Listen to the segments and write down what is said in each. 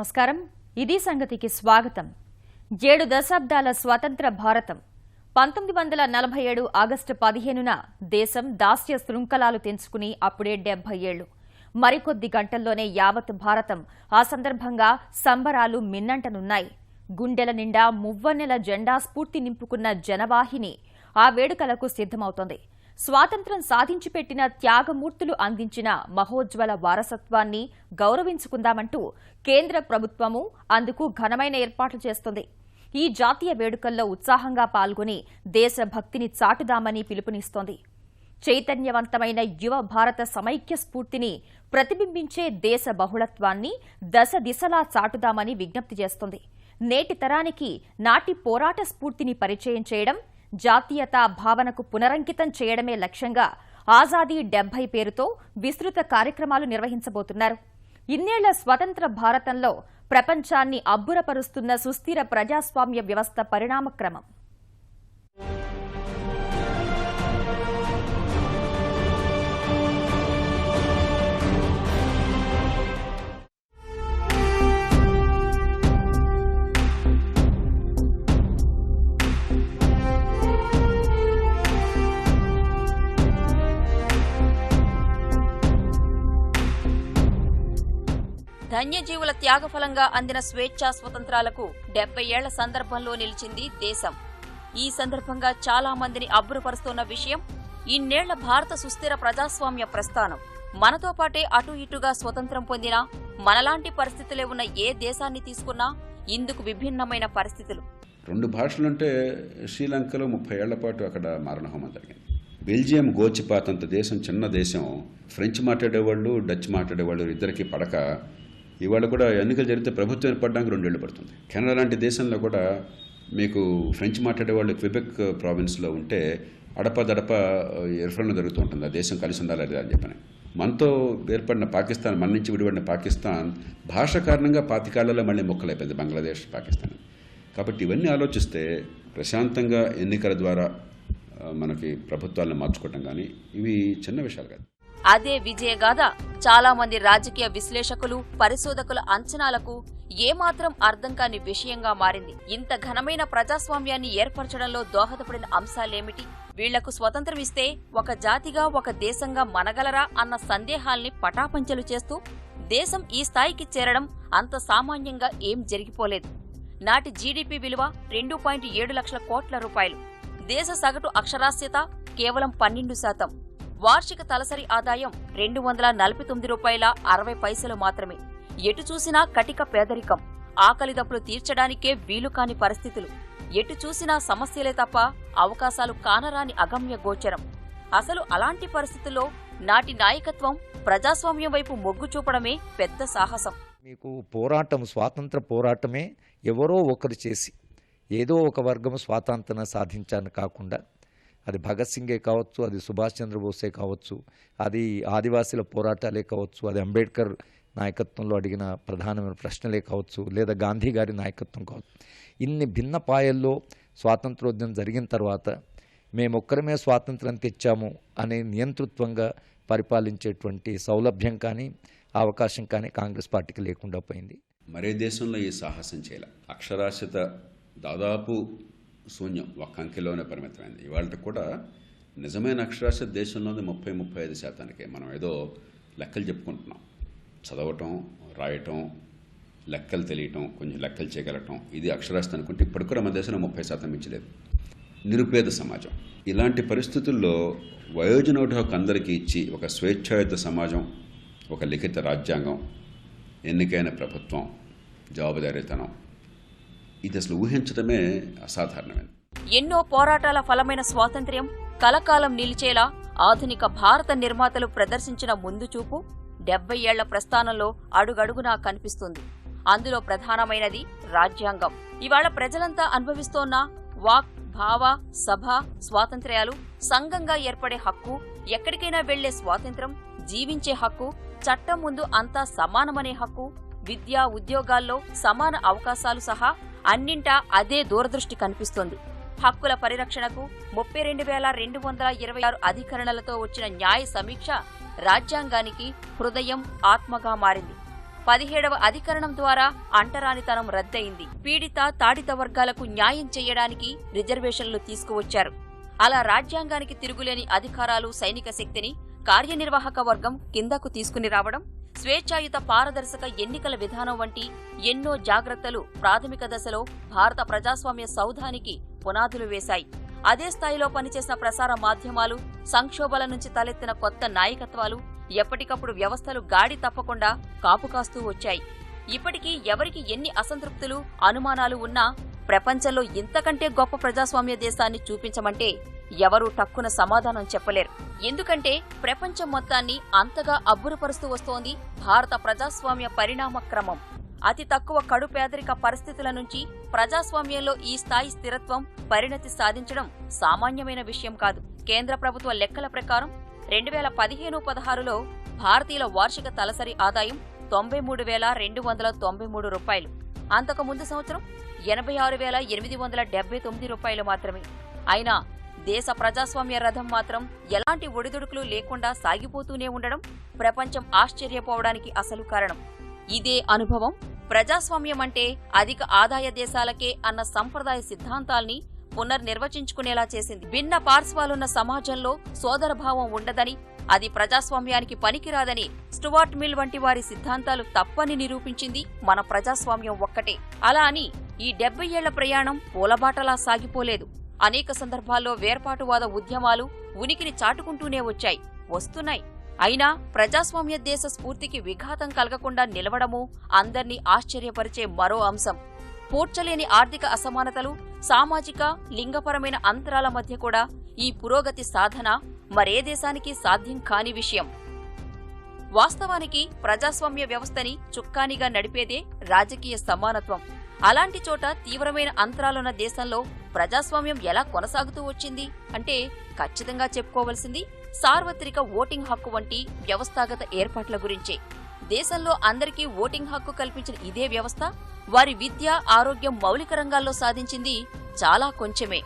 నమస్కారం. ఇది సంగతికి స్వాగతం. 7 దశాబ్దాల స్వతంత్ర భారతం. 1947 ఆగస్టు 15న దేశం దాస్య శృంఖలాలు తెంచుకుని అప్పుడే 70 ఏళ్లు. మరికొద్ది గంటల్లోనే యావత్ భారతం ఆ సందర్భంగా సంబరాలు మిన్నంటనున్నాయి. గుండెల నిండా మువ్వన్నెల జెండా స్ఫూర్తి నింపుకున్న జనవాహిని ఆ వేడుకలకు సిద్ధమవుతోంది. స్వాతంత్ర్యం సాధించి పెట్టిన త్యాగమూర్తులు అందించిన మహోజ్వల వారసత్వాన్ని గౌరవించుకుందామంటూ కేంద్ర ప్రభుత్వము అందుకు ఘనమైన ఏర్పాట్లు చేస్తోంది. ఈ జాతీయ వేడుకల్లో ఉత్సాహంగా పాల్గొని దేశభక్తిని చాటుదామని పిలుపునిస్తోంది. చైతన్యవంతమైన యువ భారత సమైక్య స్ఫూర్తిని ప్రతిబింబించే దేశ బహుళత్వాన్ని దశ దిశలా చాటుదామని విజ్ఞప్తి చేస్తోంది. నేటి తరానికి నాటి పోరాట స్ఫూర్తిని పరిచయం చేయడం, జాతీయతా భావనకు పునరంకితం చేయడమే లక్ష్యంగా ఆజాదీ 70 పేరుతో విస్తృత కార్యక్రమాలు నిర్వహించబోతున్నారు. ఇన్నేళ్ల స్వతంత్ర భారతంలో ప్రపంచాన్ని అబ్బురపరుస్తున్న సుస్థిర ప్రజాస్వామ్య వ్యవస్థ పరిణామక్రమం. ధన్యజీవుల త్యాగఫలంగా అందిన స్వేచ్ఛా స్వతంత్రాలకు 70 ఏళ్ల సందర్భంలో నిలిచింది దేశం. ఈ సందర్భంగా చాలా మందిని అబ్బురపరుస్తున్న విషయం ఇన్నేళ్ల భారత సుస్థిర ప్రజాస్వామ్య ప్రస్థానం. మనతో పాటే అటు ఇటుగా స్వతంత్రం పొందినా మనలాంటి పరిస్థితులే ఉన్న ఏ దేశాన్ని తీసుకున్నా ఇందుకు విభిన్నమైన పరిస్థితులు. 2 భాషలుంటే శ్రీలంకలో 30 ఏళ్ల పాటు అక్కడ మారణహోమం జరిగింది. బెల్జియం గోచిపాతంత దేశం, చిన్న దేశం. ఫ్రెంచ్ మాట్లాడేవాళ్ళు, డచ్ మాట్లాడేవాళ్ళు ఇద్దరికి పడక ఇవాళ కూడా ఎన్నికలు జరిగితే ప్రభుత్వం ఏర్పడడానికి 2 ఏళ్లు పడుతుంది. కెనడా లాంటి దేశంలో కూడా మీకు ఫ్రెంచ్ మాట్లాడేవాళ్ళు క్విబెక్ ప్రావిన్స్లో ఉంటే అడపదడప ఎర్ఫ్రన్లో జరుగుతూ ఉంటుంది. ఆ దేశం కలిసి ఉండాలి అని చెప్పని. మనతో ఏర్పడిన పాకిస్తాన్, మన నుంచి విడిపడిన పాకిస్తాన్ భాష కారణంగా 25 ఏళ్లలో మళ్ళీ మొక్కలైపోయింది బంగ్లాదేశ్, పాకిస్తాన్. కాబట్టి ఇవన్నీ ఆలోచిస్తే ప్రశాంతంగా ఎన్నికల ద్వారా మనకి ప్రభుత్వాలను మార్చుకోవటం కానీ ఇవి చిన్న విషయాలు కాదు. అదే విజయగాథ చాలా మంది రాజకీయ విశ్లేషకులు, పరిశోధకుల అంచనాలకు ఏమాత్రం అర్థం కాని విషయంగా మారింది. ఇంత ఘనమైన ప్రజాస్వామ్యాన్ని ఏర్పరచడంలో దోహదపడిన అంశాలేమిటి? వీళ్లకు స్వతంత్రం ఇస్తే ఒక జాతిగా, ఒక దేశంగా మనగలరా అన్న సందేహాల్ని పటాపంచలు చేస్తూ దేశం ఈ స్థాయికి చేరడం అంత సామాన్యంగా ఏం జరిగిపోలేదు. నాటి జీడీపీ విలువ 2.7 లక్షల కోట్ల రూపాయలు. దేశ సగటు అక్షరాస్యత కేవలం 12%. వార్షిక తలసరి ఆదాయం $249.60 మాత్రమే. ఎటు చూసినా కటిక పేదరికం, ఆకలిదప్పులు తీర్చడానికే వీలుకాని పరిస్థితులు. ఎటు చూసినా సమస్యలే తప్ప అవకాశాలు కానరాని అగమ్య గోచరం. అసలు అలాంటి పరిస్థితుల్లో నాటి నాయకత్వం ప్రజాస్వామ్యం వైపు మొగ్గు చూపడమే పెద్ద సాహసం. మీకు పోరాటం, స్వాతంత్ర పోరాటమే ఎవరో ఒకరు చేసి ఏదో ఒక వర్గం స్వాతంత్రం సాధించాలని కాకుండా, అది భగత్ సింగే కావచ్చు, అది సుభాష్ చంద్రబోసే కావచ్చు, అది ఆదివాసీల పోరాటాలే కావచ్చు, అది అంబేద్కర్ నాయకత్వంలో అడిగిన ప్రధానమైన ప్రశ్నలే కావచ్చు, లేదా గాంధీ గారి నాయకత్వం కావచ్చు. ఇన్ని భిన్న పాయల్లో స్వాతంత్రోద్యమం జరిగిన తర్వాత మేమొక్కరమే స్వాతంత్రం తెచ్చాము అనే నియంతృత్వంగా పరిపాలించేటువంటి సౌలభ్యం కానీ అవకాశం కానీ కాంగ్రెస్ పార్టీకి లేకుండా పోయింది. మరే దేశంలో ఈ సాహసం చేయాలి. అక్షరాస్యత దాదాపు శూన్యం, ఒక్క అంకెలోనే పరిమితమైంది. ఇవాళ కూడా నిజమైన అక్షరాస్యత దేశంలోనే 30-35%. మనం ఏదో లెక్కలు చెప్పుకుంటున్నాం. చదవటం, రాయటం, లెక్కలు తెలియటం, కొంచెం లెక్కలు చేయగలగటం, ఇది అక్షరాస్యత అనుకుంటే ఇప్పటికి కూడా మన దేశంలో 30% మించలేదు. నిరుపేద సమాజం. ఇలాంటి పరిస్థితుల్లో వయోజనోఢ అందరికీ ఇచ్చి ఒక స్వేచ్ఛాయుత సమాజం, ఒక లిఖిత రాజ్యాంగం, ఎన్నికైన ప్రభుత్వం, జవాబుదారీతనం, ఇది అసలు ఊహించడమే అసాధారణమైనది. ఎన్నో పోరాటాల ఫలమైన స్వాతంత్ర్యం కలకాలం నిలిచేలా ఆధునిక భారత నిర్మాతలు ప్రదర్శించిన ముందు చూపు 70 ఏళ్ల ప్రస్థానంలో అడుగడుగునా కనిపిస్తుంది. అందులో ప్రధానమైనది రాజ్యాంగం. ఇవాళ ప్రజలంతా అనుభవిస్తోన్న వాక్, భావ, సభ స్వాతంత్ర్యాలు, సంఘంగా ఏర్పడే హక్కు, ఎక్కడికైనా వెళ్లే స్వాతంత్ర్యం, జీవించే హక్కు, చట్టం ముందు అంతా సమానమనే హక్కు, విద్యా ఉద్యోగాల్లో సమాన అవకాశాలు సహా అన్నింటా అదే దూరదృష్టి కనిపిస్తోంది. హక్కుల పరిరక్షణకు 32,226 అధికరణలతో వచ్చిన న్యాయ సమీక్ష రాజ్యాంగానికి హృదయం, ఆత్మగా మారింది. 17వ అధికరణం ద్వారా అంటరానితనం రద్దయింది. పీడిత తాడిత వర్గాలకు న్యాయం చేయడానికి రిజర్వేషన్లు తీసుకువచ్చారు. అలా రాజ్యాంగానికి తిరుగులేని అధికారాలు, సైనిక శక్తిని కార్యనిర్వాహక వర్గం కిందకు తీసుకుని రావడం, స్వేచ్ఛాయుత పారదర్శక ఎన్నికల విధానం వంటి ఎన్నో జాగ్రత్తలు ప్రాథమిక దశలో భారత ప్రజాస్వామ్య సౌధానికి పునాదులు వేశాయి. అదే స్థాయిలో పనిచేసిన ప్రసార మాధ్యమాలు, సంక్షోభాల నుంచి తలెత్తిన కొత్త నాయకత్వాలు ఎప్పటికప్పుడు వ్యవస్థలు గాడి తప్పకుండా కాపుకాస్తూ వచ్చాయి. ఇప్పటికీ ఎవరికి ఎన్ని అసంతృప్తులు, అనుమానాలు ఉన్నా ప్రపంచంలో ఇంతకంటే గొప్ప ప్రజాస్వామ్య దేశాన్ని చూపించమంటే ఎవరూ టక్కున సమాధానం చెప్పలేరు. ఎందుకంటే ప్రపంచం మొత్తాన్ని అంతగా అబ్బురపరుస్తూ వస్తోంది భారత ప్రజాస్వామ్య పరిణామ క్రమం. అతి తక్కువ కడు పేదరిక పరిస్థితుల నుంచి ప్రజాస్వామ్యంలో ఈ స్థాయి స్థిరత్వం, పరిణతి సాధించడం సామాన్యమైన విషయం కాదు. కేంద్ర ప్రభుత్వ లెక్కల ప్రకారం 2015-16లో భారతీయుల వార్షిక తలసరి ఆదాయం 93,293 రూపాయలు. అంతకు ముందు సంవత్సరం 86,879 రూపాయలు మాత్రమే. అయినా దేశ ప్రజాస్వామ్య రథం మాత్రం ఎలాంటి ఒడిదుడుకులు లేకుండా సాగిపోతూనే ఉండడం ప్రపంచం ఆశ్చర్యపోవడానికి అసలు కారణం. ఇదే అనుభవం ప్రజాస్వామ్యం అంటే అధిక ఆదాయ దేశాలకే అన్న సంప్రదాయ సిద్ధాంతాల్ని పునర్నిర్వచించుకునేలా చేసింది. భిన్న పార్శ్వాలున్న సమాజంలో సోదరభావం ఉండదని, అది ప్రజాస్వామ్యానికి పనికిరాదని స్టువార్ట్ మిల్ వంటి వారి సిద్ధాంతాలు తప్పని నిరూపించింది మన ప్రజాస్వామ్యం ఒక్కటే. అలా అని ఈ 70 ఏళ్ల ప్రయాణం పూలబాటలా సాగిపోలేదు. అనేక సందర్భాల్లో వేర్పాటువాద ఉద్యమాలు ఉనికిని చాటుకుంటూనే వచ్చాయి, వస్తున్నాయి. అయినా ప్రజాస్వామ్య దేశ స్ఫూర్తికి విఘాతం కలగకుండా నిలవడమూ అందర్నీ ఆశ్చర్యపరిచే మరో అంశం. పూడ్చలేని ఆర్థిక అసమానతలు, సామాజిక, లింగపరమైన అంతరాల మధ్య కూడా ఈ పురోగతి సాధన మరే దేశానికి సాధ్యం కాని విషయం. వాస్తవానికి ప్రజాస్వామ్య వ్యవస్థని చుక్కానిగా నడిపేదే రాజకీయ సమానత్వం. అలాంటి చోట తీవ్రమైన అంతరాలున్న దేశంలో ప్రజాస్వామ్యం ఎలా కొనసాగుతూ వచ్చింది అంటే ఖచ్చితంగా చెప్పుకోవలసింది సార్వత్రిక ఓటింగ్ హక్కు వంటి వ్యవస్థాగత ఏర్పాట్ల గురించే. దేశంలో అందరికీ ఓటింగ్ హక్కు కల్పించిన ఇదే వ్యవస్థ వారి విద్య, ఆరోగ్యం మౌలిక రంగాల్లో సాధించింది చాలా కొంచెమే.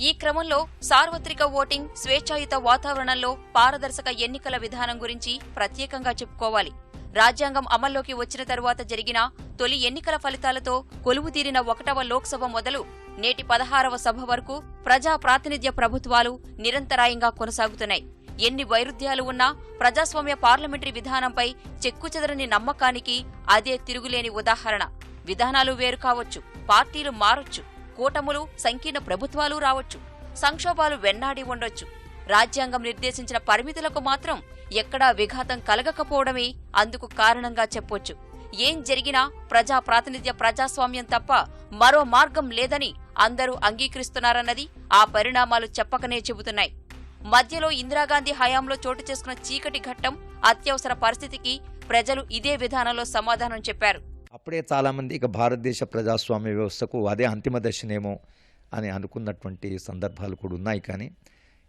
ఈ క్రమంలో సార్వత్రిక ఓటింగ్, స్వేచ్ఛాయుత వాతావరణంలో పారదర్శక ఎన్నికల విధానం గురించి ప్రత్యేకంగా చెప్పుకోవాలి. రాజ్యాంగం అమల్లోకి వచ్చిన తరువాత జరిగిన తొలి ఎన్నికల ఫలితాలతో కొలువుతీరిన 1వ లోక్సభ మొదలు నేటి 16వ సభ వరకు ప్రజా ప్రాతినిధ్య ప్రభుత్వాలు నిరంతరాయంగా కొనసాగుతున్నాయి. ఎన్ని వైరుధ్యాలు ఉన్నా ప్రజాస్వామ్య పార్లమెంటరీ విధానంపై చెక్కుచెదరని నమ్మకానికి అదే తిరుగులేని ఉదాహరణ. విధానాలు వేరు కావచ్చు, పార్టీలు మారొచ్చు, కూటములు, సంకీర్ణ ప్రభుత్వాలు రావచ్చు, సంక్షోభాలు వెన్నాడి ఉండొచ్చు. రాజ్యాంగం నిర్దేశించిన పరిమితులకు మాత్రం ఎక్కడా విఘాతం కలగకపోవడమే అందుకు కారణంగా చెప్పొచ్చు. ఏం జరిగినా ప్రజా ప్రాతినిధ్య ప్రజాస్వామ్యం తప్ప మరో మార్గం లేదని అందరూ అంగీకరిస్తున్నారన్నది ఆ పరిణామాలు చెప్పకనే చెబుతున్నాయి. మధ్యలో ఇందిరాగాంధీ హయాంలో చోటు చేసుకున్న చీకటి ఘట్టం, అత్యవసర పరిస్థితికి ప్రజలు ఇదే విధానంలో సమాధానం చెప్పారు. అప్పుడే చాలామంది ఇక భారతదేశ ప్రజాస్వామ్య వ్యవస్థకు అదే అంతిమ దశనేమో అని అనుకున్నటువంటి సందర్భాలు కూడా ఉన్నాయి. కానీ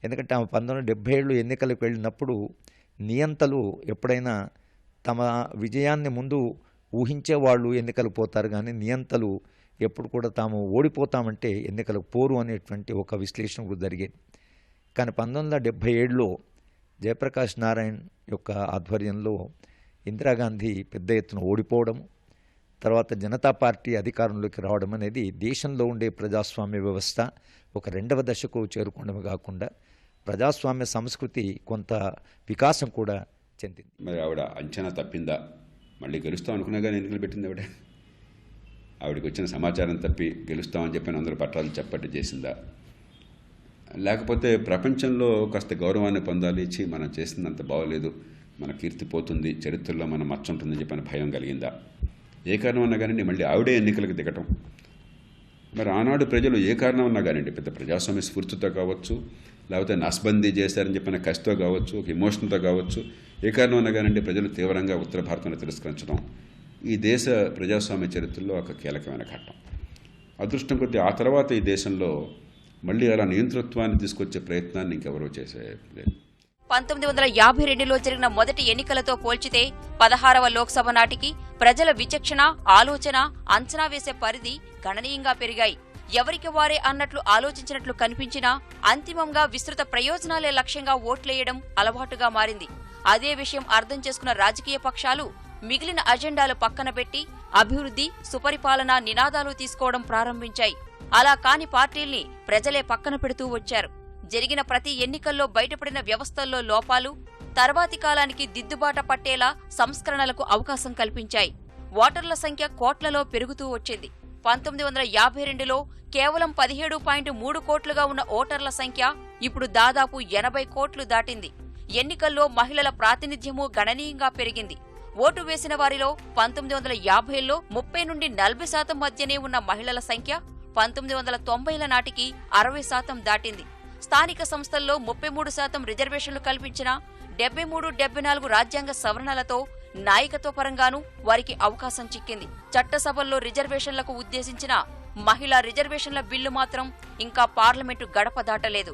ఎందుకంటే ఆమె 1977 ఎన్నికలకు వెళ్ళినప్పుడు నియంతలు ఎప్పుడైనా తమ విజయాన్ని ముందు ఊహించేవాళ్ళు ఎన్నికలు పోతారు, కానీ నియంతలు ఎప్పుడు కూడా తాము ఓడిపోతామంటే ఎన్నికలకు పోరు అనేటువంటి ఒక విశ్లేషణ కూడా జరిగేది. కానీ 1977లో జయప్రకాష్ నారాయణ్ యొక్క ఆధ్వర్యంలో ఇందిరాగాంధీ పెద్ద ఎత్తున ఓడిపోవడం, తర్వాత జనతా పార్టీ అధికారంలోకి రావడం అనేది దేశంలో ఉండే ప్రజాస్వామ్య వ్యవస్థ ఒక 2వ దశకు చేరుకోవడమే కాకుండా ప్రజాస్వామ్య సంస్కృతి కొంత వికాసం కూడా చెందింది. మరి ఆవిడ అంచనా తప్పిందా? మళ్ళీ గెలుస్తాం అనుకున్నా కానీ ఎన్నికలు పెట్టింది ఆవిడకి వచ్చిన సమాచారం తప్పి గెలుస్తామని చెప్పిన అందరూ పట్టాలు చెప్పట్టు చేసిందా? లేకపోతే ప్రపంచంలో కాస్త గౌరవాన్ని పొందాలి, ఇచ్చి మనం చేసిందంత బాగోలేదు, మన కీర్తి పోతుంది, చరిత్రలో మన మచ్చ ఉంటుందని చెప్పిన భయం కలిగిందా? ఏ కారణం అన్నా కానీ మళ్ళీ ఆవిడే ఎన్నికలకు దిగటం. మరి ఆనాడు ప్రజలు ఏ కారణం అన్నా కానివ్వండి, పెద్ద ప్రజాస్వామ్య స్ఫూర్తితో కావచ్చు, లేకపోతే నస్బందీ చేశారని చెప్పిన కసితో కావచ్చు, ఒక ఎమోషన్తో కావచ్చు, ఏ కారణం అన్నా కానివ్వండి ప్రజలు తీవ్రంగా ఉత్తర భారతంలో తిరస్కరించడం ఈ దేశ ప్రజాస్వామ్య చరిత్రలో ఒక కీలకమైన ఘట్టం. అదృష్టం కొద్దీ ఆ తర్వాత ఈ దేశంలో మళ్ళీ అలా నియంతృత్వాన్ని తీసుకొచ్చే ప్రయత్నాన్ని ఇంకెవరూ చేసేలేదు. 1952లో జరిగిన మొదటి ఎన్నికలతో పోల్చితే 16వ లోక్సభ నాటికి ప్రజల విచక్షణ, ఆలోచన, అంచనా వేసే పరిధి గణనీయంగా పెరిగాయి. ఎవరికి వారే అన్నట్లు ఆలోచించినట్లు కనిపించినా అంతిమంగా విస్తృత ప్రయోజనాలే లక్ష్యంగా ఓట్లేయడం అలవాటుగా మారింది. అదే విషయం అర్థం చేసుకున్న రాజకీయ పక్షాలు మిగిలిన అజెండాలు పక్కన పెట్టి అభివృద్ధి, సుపరిపాలన నినాదాలు తీసుకోవడం ప్రారంభించాయి. అలా కాని పార్టీల్ని ప్రజలే పక్కన పెడుతూ వచ్చారు. జరిగిన ప్రతి ఎన్నికల్లో బయటపడిన వ్యవస్థల్లో లోపాలు తర్వాతి కాలానికి దిద్దుబాట పట్టేలా సంస్కరణలకు అవకాశం కల్పించాయి. ఓటర్ల సంఖ్య కోట్లలో పెరుగుతూ వచ్చింది. 1952లో కేవలం 17.3 కోట్లుగా ఉన్న ఓటర్ల సంఖ్య ఇప్పుడు దాదాపు 80 కోట్లు దాటింది. ఎన్నికల్లో మహిళల ప్రాతినిధ్యమూ గణనీయంగా పెరిగింది. ఓటు వేసిన వారిలో 1950లో 30 నుండి 40% మధ్యనే ఉన్న మహిళల సంఖ్య 1990ల నాటికి 60% దాటింది. స్థానిక సంస్థల్లో 33% రిజర్వేషన్లు కల్పించిన 73-74 రాజ్యాంగ సవరణలతో నాయకత్వ పరంగానూ వారికి అవకాశం చిక్కింది. చట్టసభల్లో రిజర్వేషన్లకు ఉద్దేశించిన మహిళా రిజర్వేషన్ల బిల్లు మాత్రం ఇంకా పార్లమెంటు గడప దాటలేదు.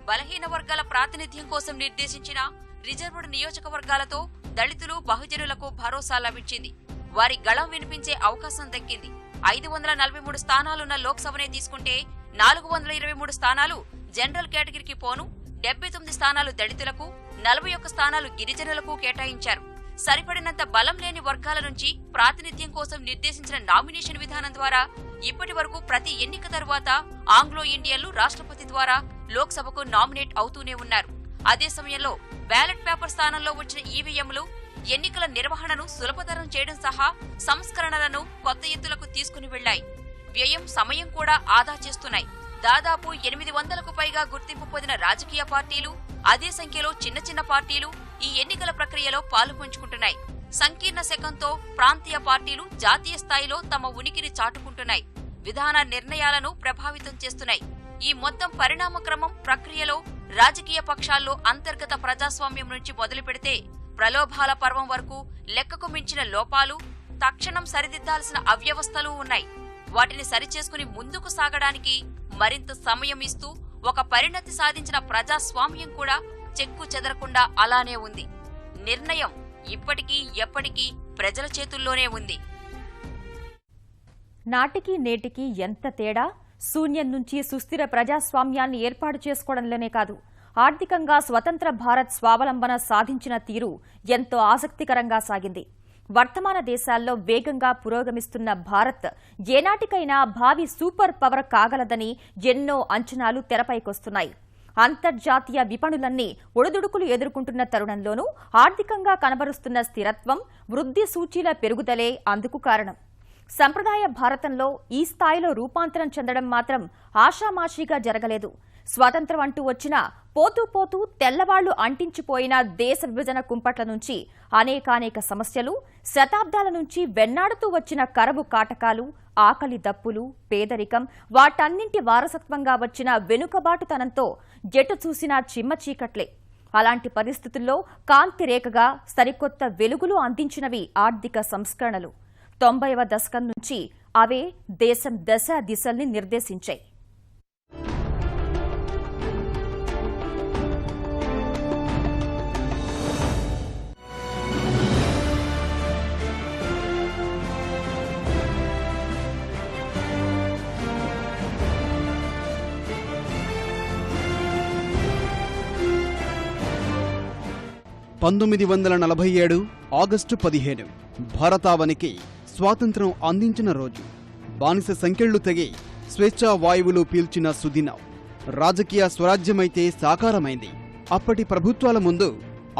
బలహీన వర్గాల ప్రాతినిధ్యం కోసం నిర్దేశించిన రిజర్వ్డ్ నియోజకవర్గాలతో దళితులు, బహుజనులకు భరోసా లభించింది. వారి గళం వినిపించే అవకాశం దక్కింది. 543 స్థానాలున్న లోక్సభనే తీసుకుంటే 423 స్థానాలు జనరల్ కేటగిరీకి పోను, 79 స్థానాలు దళితులకు, 41 స్థానాలు గిరిజనులకు కేటాయించారు. సరిపడినంత బలం లేని వర్గాల నుంచి ప్రాతినిధ్యం కోసం నిర్దేశించిన నామినేషన్ విధానం ద్వారా ఇప్పటి వరకు ప్రతి ఎన్నిక తరువాత ఆంగ్లో ఇండియన్లు రాష్ట్రపతి ద్వారా లోక్సభకు నామినేట్ అవుతూనే ఉన్నారు. అదే సమయంలో బ్యాలెట్ పేపర్ స్థానంలో వచ్చిన ఈవీఎంలు ఎన్నికల నిర్వహణను సులభతరం చేయడం సహా సంస్కరణలను కొత్త ఎత్తులకు తీసుకుని వెళ్లాయి. వ్యయం, సమయం కూడా ఆదా చేస్తున్నాయి. దాదాపు 800కు పైగా గుర్తింపు పొందిన రాజకీయ పార్టీలు, అదే సంఖ్యలో చిన్న చిన్న పార్టీలు ఈ ఎన్నికల ప్రక్రియలో పాలుపంచుకుంటున్నాయి. సంకీర్ణ శకంతో ప్రాంతీయ పార్టీలు జాతీయ స్థాయిలో తమ ఉనికిని చాటుకుంటున్నాయి. విధాన నిర్ణయాలను ప్రభావితం చేస్తున్నాయి. ఈ మొత్తం పరిణామక్రమం ప్రక్రియలో రాజకీయ పక్షాల్లో అంతర్గత ప్రజాస్వామ్యం నుంచి మొదలుపెడితే ప్రలోభాల పర్వం వరకు లెక్కకు మించిన లోపాలు, తక్షణం సరిదిద్దాల్సిన అవ్యవస్థలు ఉన్నాయి. వాటిని సరిచేసుకుని ముందుకు సాగడానికి మరింత సమయం ఇస్తూ ఒక పరిణతి సాధించిన ప్రజాస్వామ్యం కూడా చెక్కు చెదరకుండా అలానే ఉంది. నిర్ణయం ఇప్పటికీ ఎప్పటికీ ప్రజల చేతుల్లోనే ఉంది. నాటికి నేటికి ఎంత తేడా! శూన్యం నుంచి సుస్థిర ప్రజాస్వామ్యాన్ని ఏర్పాటు చేసుకోవడంలోనే కాదు, ఆర్థికంగా స్వతంత్ర భారత్ స్వావలంబన సాధించిన తీరు ఎంతో ఆసక్తికరంగా సాగింది. వర్తమాన దేశాల్లో వేగంగా పురోగమిస్తున్న భారత్ ఏనాటికైనా భావి సూపర్ పవర్ కాగలదని ఎన్నో అంచనాలు తెరపైకొస్తున్నాయి. అంతర్జాతీయ విపణులన్నీ ఒడిదుడుకులు ఎదుర్కొంటున్న తరుణంలోనూ ఆర్థికంగా కనబరుస్తున్న స్థిరత్వం, వృద్ధి సూచీల పెరుగుదలే అందుకు కారణం. సంప్రదాయ భారతంలో ఈ స్థాయిలో రూపాంతరం చెందడం మాత్రం ఆషామాషీగా జరగలేదు. స్వాతంత్ర్యం అంటూ వచ్చినా పోతూ పోతూ తెల్లవాళ్లు అంటించిపోయిన దేశ విభజన కుంపట్ల నుంచి అనేకానేక సమస్యలు, శతాబ్దాల నుంచి వెన్నాడుతూ వచ్చిన కరవు కాటకాలు, ఆకలి దప్పులు, పేదరికం, వాటన్నింటి వారసత్వంగా వచ్చిన వెనుకబాటుతనంతో ఎటు చూసినా చిమ్మ చీకట్లే. అలాంటి పరిస్థితుల్లో కాంతి రేఖగా సరికొత్త వెలుగులు అందించినవి ఆర్థిక సంస్కరణలు. 90వ దశకం నుంచి అవే దేశం దశ దిశల్ని నిర్దేశించాయి. ఆగస్టు 15 భారతావనికి స్వాతంత్ర్యం అందించిన రోజు. బానిస సంకెళ్లు తెగి స్వేచ్ఛా వాయువులు పీల్చిన సుదినం. రాజకీయ స్వరాజ్యమైతే సాకారమైంది. అప్పటి ప్రభుత్వాల ముందు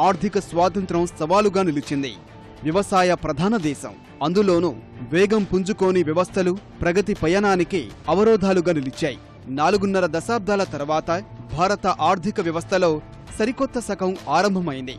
ఆర్థిక స్వాతంత్ర్యం సవాలుగా నిలిచింది. వ్యవసాయ ప్రధాన దేశం, అందులోనూ వేగం పుంజుకోని వ్యవస్థలు ప్రగతి పయనానికి అవరోధాలుగా నిలిచాయి. 4.5 దశాబ్దాల తర్వాత భారత ఆర్థిక వ్యవస్థలో సరికొత్త శకం ఆరంభమైంది.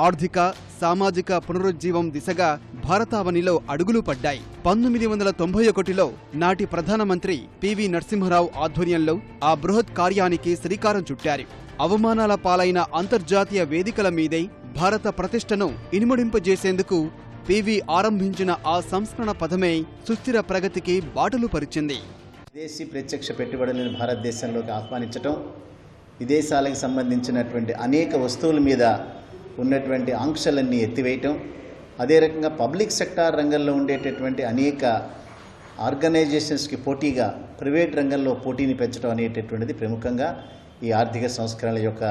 ఆర్థిక, సామాజిక పునరుజ్జీవం దిశగా భారతావనిలో అడుగులు పడ్డాయి. 1991లో నాటి ప్రధానమంత్రి పివి నరసింహరావు ఆధ్వర్యంలో ఆ బృహత్ కార్యానికి శ్రీకారం చుట్టారు. అవమానాల పాలైన అంతర్జాతీయ వేదికల మీదే భారత ప్రతిష్టను ఇనుమడింపజేసేందుకు పివి ఆరంభించిన ఆ సంస్కరణ పథమే సుస్థిర ప్రగతికి బాటలు పరిచింది. విదేశీ ప్రత్యక్ష పెట్టుబడులను భారతదేశంలోకి ఆహ్వానించటం, విదేశాలకు సంబంధించినటువంటి అనేక వస్తువుల మీద ఉన్నటువంటి ఆంక్షలన్నీ ఎత్తివేయటం, అదే రకంగా పబ్లిక్ సెక్టార్ రంగంలో ఉండేటటువంటి అనేక ఆర్గనైజేషన్స్కి పోటీగా ప్రైవేట్ రంగంలో పోటీని పెంచడం అనేటటువంటిది ప్రముఖంగా ఈ ఆర్థిక సంస్కరణల యొక్క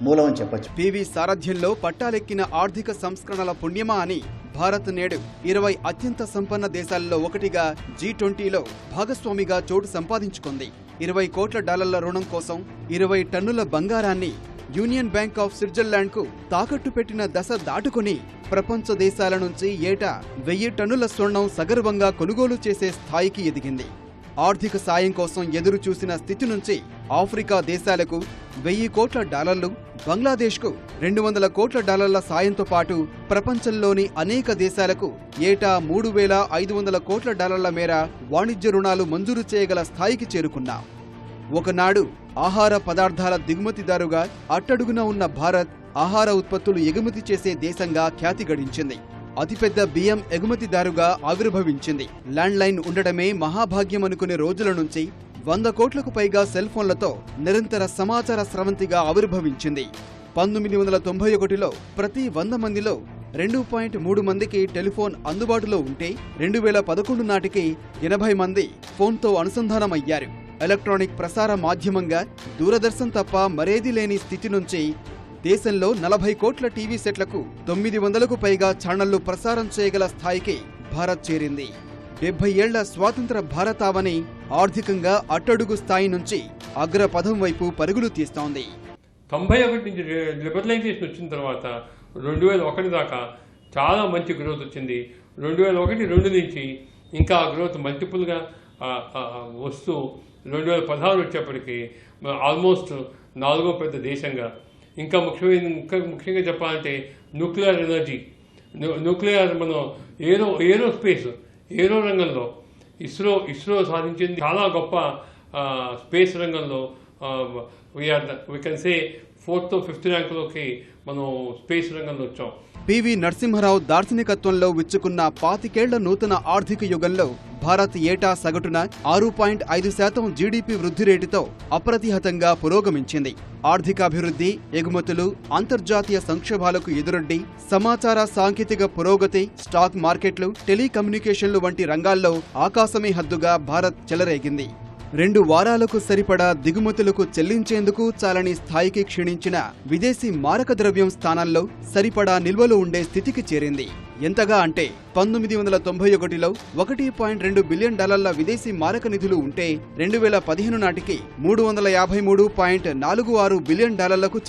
మూలం అని చెప్పొచ్చు. పివి సారథ్యంలో పట్టాలెక్కిన ఆర్థిక సంస్కరణల పుణ్యమా అని భారత్ నేడు 20 అత్యంత సంపన్న దేశాల్లో ఒకటిగా G20లో భాగస్వామిగా చోటు సంపాదించుకుంది. $20 కోట్ల రుణం కోసం 20 టన్నుల బంగారాన్ని యూనియన్ బ్యాంక్ ఆఫ్ స్విట్జర్లాండ్కు తాకట్టు పెట్టిన దశ దాటుకుని ప్రపంచ దేశాల నుంచి ఏటా 1000 టన్నుల స్వర్ణం సగర్వంగా కొనుగోలు చేసే స్థాయికి ఎదిగింది. ఆర్థిక సాయం కోసం ఎదురు చూసిన స్థితి నుంచి ఆఫ్రికా దేశాలకు $1000 కోట్ల, బంగ్లాదేశ్కు $200 కోట్ల సాయంతో పాటు ప్రపంచంలోని అనేక దేశాలకు ఏటా $3500 కోట్ల మేర వాణిజ్య రుణాలు మంజూరు చేయగల స్థాయికి చేరుకున్నాం. ఒకనాడు ఆహార పదార్థాల దిగుమతిదారుగా అట్టడుగున ఉన్న భారత్ ఆహార ఉత్పత్తులు ఎగుమతి చేసే దేశంగా ఖ్యాతి గడించింది. అతిపెద్ద బియ్యం ఎగుమతిదారుగా ఆవిర్భవించింది. ల్యాండ్లైన్ ఉండడమే మహాభాగ్యం అనుకునే రోజుల నుంచి 100 కోట్లకు పైగా సెల్ ఫోన్లతో నిరంతర సమాచార స్రవంతిగా ఆవిర్భవించింది. 1991లో ప్రతి 100 మందిలో 2.3 మందికి టెలిఫోన్ అందుబాటులో ఉంటే 2011 నాటికి 80 మంది ఫోన్తో అనుసంధానమయ్యారు. ఎలక్ట్రానిక్ ప్రసార మాధ్యమంగా దూరదర్శన్ తప్ప మరేదీ లేని స్థితి నుంచి దేశంలో 40 కోట్ల టీవీ సెట్లకు 900కు పైగా ఛానళ్లు ప్రసారం చేయగల స్థాయికి భారత్ చేరింది. 70 ఏళ్ల స్వాతంత్ర భారతావని ఆర్థికంగా అట్టడుగు స్థాయి నుంచి అగ్రపథం వైపు పరుగులు తీస్తోంది. 91 నుంచి లిబరలైజేషన్ వచ్చిన తర్వాత 2001 దాకా చాలా మంచి గ్రోత్ వచ్చింది. 2001-2 నుంచి ఇంకా ఆ గ్రోత్ మల్టిపుల్గా వస్తూ 2016 వచ్చేప్పటికి ఆల్మోస్ట్ 4వ పెద్ద దేశంగా, ఇంకా ముఖ్యంగా చెప్పాలంటే న్యూక్లియర్ ఎనర్జీ, న్యూక్లియర్ మనం ఏరో రంగంలో ఇస్రో సాధించింది చాలా గొప్ప స్పేస్ రంగంలో we can say 4th or 5th ర్యాంకులోకి మనం స్పేస్ రంగంలో వచ్చాం. పివి నరసింహారావు దార్శనికత్వంలో విచ్చుకున్న 25 ఏళ్ల నూతన ఆర్థిక యుగంలో భారత్ ఏటా సగటున 6.5% జీడీపీ వృద్ధి రేటుతో అప్రతిహతంగా పురోగమించింది. ఆర్థికాభివృద్ధి, ఎగుమతులు, అంతర్జాతీయ సంక్షోభాలకు ఎదురొడ్డి సమాచార సాంకేతిక పురోగతి, స్టాక్ మార్కెట్లు, టెలికమ్యూనికేషన్లు వంటి రంగాల్లో ఆకాశమే హద్దుగా భారత్ చెలరేగింది. 2 వారాలకు సరిపడా దిగుమతులకు చెల్లించేందుకు చాలని స్థాయికి క్షీణించిన విదేశీ మారక ద్రవ్యం స్థానాల్లో సరిపడా నిల్వలు ఉండే స్థితికి చేరింది. ఎంతగా అంటే 1991లో $1.2 బిలియన్ విదేశీ మారక నిధులు ఉంటే 2015 నాటికి $353.46 బిలియన్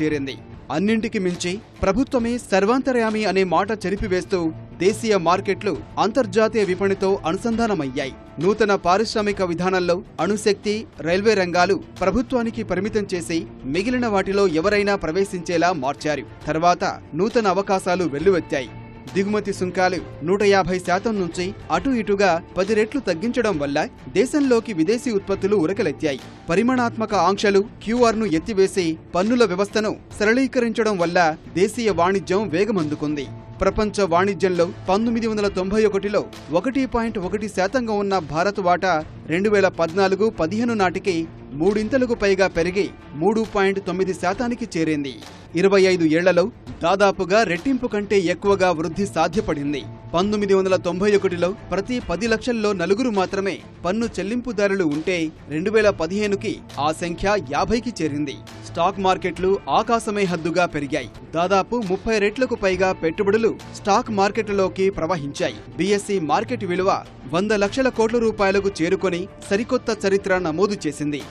చేరింది. అన్నింటికి మించి ప్రభుత్వమే సర్వాంతర్యామి అనే మాట చెరిపివేస్తూ దేశీయ మార్కెట్లు అంతర్జాతీయ విపణితో అనుసంధానమయ్యాయి. నూతన పారిశ్రామిక విధానంలో అణుశక్తి, రైల్వే రంగాలు ప్రభుత్వానికి పరిమితం చేసి మిగిలిన వాటిలో ఎవరైనా ప్రవేశించేలా మార్చారు. తర్వాత నూతన అవకాశాలు వెల్లువెత్తాయి. దిగుమతి సుంకాలు 150% నుంచి అటు ఇటుగా 10 రెట్లు తగ్గించడం వల్ల దేశంలోకి విదేశీ ఉత్పత్తులు ఉరకలెత్తాయి. పరిమాణాత్మక ఆంక్షలు, క్యూఆర్ను ఎత్తివేసి పన్నుల వ్యవస్థను సరళీకరించడం వల్ల దేశీయ వాణిజ్యం వేగమందుకుంది. ప్రపంచ వాణిజ్యంలో 1991లో 1.1% ఉన్న భారత్ వాటా 2014-15 నాటికి 3 ఇంతలకు పైగా పెరిగి 3.9% చేరింది. 25 ఏళ్లలో దాదాపుగా రెట్టింపు కంటే ఎక్కువగా వృద్ధి సాధ్యపడింది. 1991లో ప్రతి 10 లక్షల్లో 4 మాత్రమే పన్ను చెల్లింపుదారులు ఉంటే 2015కి ఆ సంఖ్య 50కి చేరింది. స్టాక్ మార్కెట్లు ఆకాశమే హద్దుగా పెరిగాయి. దాదాపు 30 రెట్లకు పైగా పెట్టుబడులు స్టాక్ మార్కెట్లలోకి ప్రవహించాయి. బీఎస్ఈ మార్కెట్ విలువ 100 లక్షల కోట్ల రూపాయలకు చేరుకొని సరికొత్త చరిత్ర నమోదు చేసింది.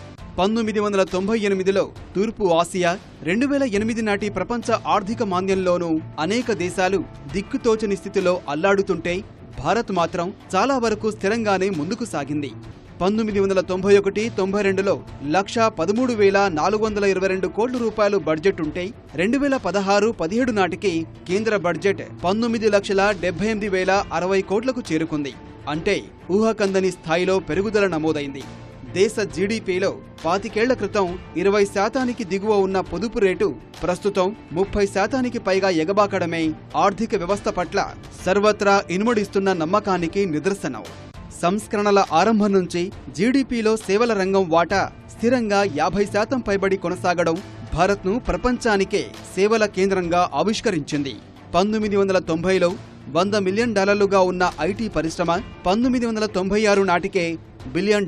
1998లో తూర్పు ఆసియా, 2008 నాటి ప్రపంచ ఆర్థిక మాంద్యంలోనూ అనేక దేశాలు దిక్కుతోచని స్థితిలో అల్లాడుతుంటే భారత్ మాత్రం చాలా వరకు స్థిరంగానే ముందుకు సాగింది. 1991-92లో 1,13,422 కోట్ల రూపాయలు బడ్జెట్ ఉంటే 2016-17 నాటికి కేంద్ర బడ్జెట్ 19,78,060 కోట్లకు చేరుకుంది. అంటే ఊహకందని స్థాయిలో పెరుగుదల నమోదైంది. దేశ జీడీపీలో 25 ఏళ్ల క్రితం 20% దిగువ ఉన్న పొదుపు రేటు ప్రస్తుతం 30% పైగా ఎగబాకడమే ఆర్థిక వ్యవస్థ పట్ల సర్వత్రా ఇనుమడిస్తున్న నమ్మకానికి నిదర్శనం. సంస్కరణల ఆరంభం నుంచి జీడీపీలో సేవల రంగం వాటా స్థిరంగా 50% పైబడి కొనసాగడం భారత్ను ప్రపంచానికే సేవల కేంద్రంగా ఆవిష్కరించింది. 1990లో $100 మిలియన్ ఉన్న ఐటీ పరిశ్రమ 1996 నాటికే $1 బిలియన్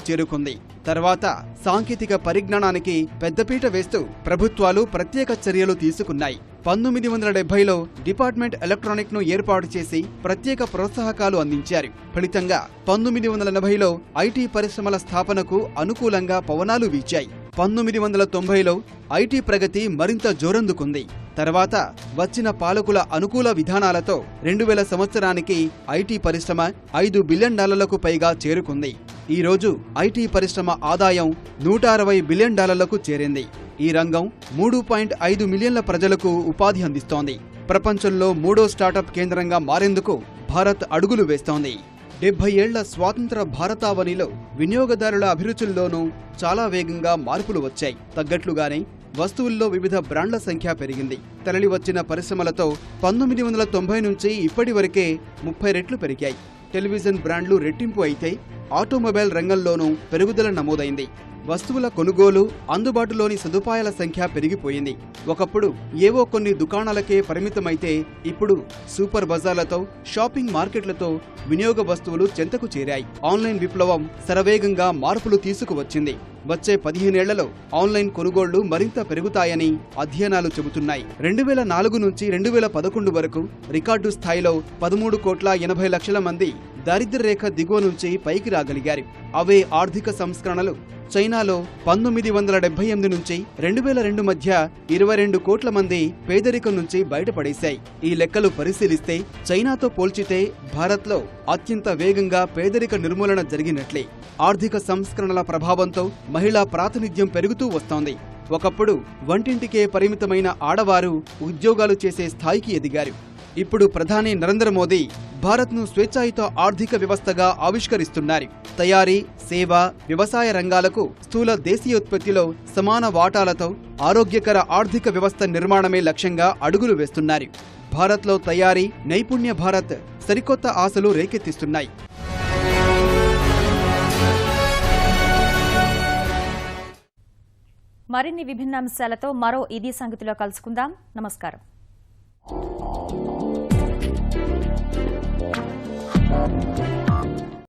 చేరుకుంది. తర్వాత సాంకేతిక పరిజ్ఞానానికి పెద్దపీట వేస్తూ ప్రభుత్వాలు ప్రత్యేక చర్యలు తీసుకున్నాయి. 1970లో డిపార్ట్మెంట్ ఎలక్ట్రానిక్ ను ఏర్పాటు చేసి ప్రత్యేక ప్రోత్సాహకాలు అందించారు. ఫలితంగా 1980లో ఐటీ పరిశ్రమల స్థాపనకు అనుకూలంగా పవనాలు వీచాయి. 1990లో ఐటీ ప్రగతి మరింత జోరందుకుంది. తర్వాత వచ్చిన పాలకుల అనుకూల విధానాలతో 2000 సంవత్సరానికి ఐటీ పరిశ్రమ $5 బిలియన్ పైగా చేరుకుంది. ఈ రోజు ఐటీ పరిశ్రమ ఆదాయం $160 బిలియన్ చేరింది. ఈ రంగం 3.5 మిలియన్ల ప్రజలకు ఉపాధి అందిస్తోంది. ప్రపంచంలో 3వ స్టార్టప్ కేంద్రంగా మారేందుకు భారత్ అడుగులు వేస్తోంది. 70 ఏళ్ల స్వాతంత్ర భారతావనిలో వినియోగదారుల అభిరుచుల్లోనూ చాలా వేగంగా మార్పులు వచ్చాయి. తగ్గట్లుగానే వస్తువుల్లో వివిధ బ్రాండ్ల సంఖ్య పెరిగింది. తరలి వచ్చిన పరిశ్రమలతో 1990 నుంచి ఇప్పటి వరకే 30 రెట్లు పెరిగాయి. టెలివిజన్ బ్రాండ్లు రెట్టింపు అయితే ఆటోమొబైల్ రంగంలోనూ పెరుగుదల నమోదైంది. వస్తువుల కొనుగోలు, అందుబాటులోని సదుపాయాల సంఖ్య పెరిగిపోయింది. ఒకప్పుడు ఏవో కొన్ని దుకాణాలకే పరిమితమైతే ఇప్పుడు సూపర్ బజార్లతో, షాపింగ్ మార్కెట్లతో వినియోగ వస్తువులు చెంతకు చేరాయి. ఆన్లైన్ విప్లవం శరవేగంగా మార్పులు తీసుకువచ్చింది. వచ్చే 15 ఏళ్లలో ఆన్లైన్ కొనుగోళ్లు మరింత పెరుగుతాయని అధ్యయనాలు చెబుతున్నాయి. 2004 నుంచి 2011 వరకు రికార్డు స్థాయిలో 13,80,00,000 మంది దారిద్ర్య రేఖ దిగువ నుంచి పైకి రాగలిగారు. అవే ఆర్థిక సంస్కరణలు చైనాలో 1978 నుంచి 2002 మధ్య 22 కోట్ల మంది పేదరికం నుంచి బయటపడేశాయి. ఈ లెక్కలు పరిశీలిస్తే చైనాతో పోల్చితే భారత్లో అత్యంత వేగంగా పేదరిక నిర్మూలన జరిగినట్లే. ఆర్థిక సంస్కరణల ప్రభావంతో మహిళా ప్రాతినిధ్యం పెరుగుతూ వస్తోంది. ఒకప్పుడు వంటింటికే పరిమితమైన ఆడవారు ఉద్యోగాలు చేసే స్థాయికి ఎదిగారు. ఇప్పుడు ప్రధాని నరేంద్ర మోదీ భారత్ను స్వేచ్ఛాయుత ఆర్థిక వ్యవస్థగా ఆవిష్కరిస్తున్నారు. తయారీ, సేవ, వ్యవసాయ రంగాలకు స్థూల దేశీయోత్పత్తిలో సమాన వాటాలతో ఆరోగ్యకర ఆర్థిక వ్యవస్థ నిర్మాణమే లక్ష్యంగా అడుగులు వేస్తున్నారు. భారత్లో తయారీ, నైపుణ్య భారత్ సరికొత్త ఆశలు రేకెత్తిస్తున్నాయి. మరిన్ని విభిన్న అంశాలతో మరో ఇది సంగతిలో కలుసుకుందాం. నమస్కారం.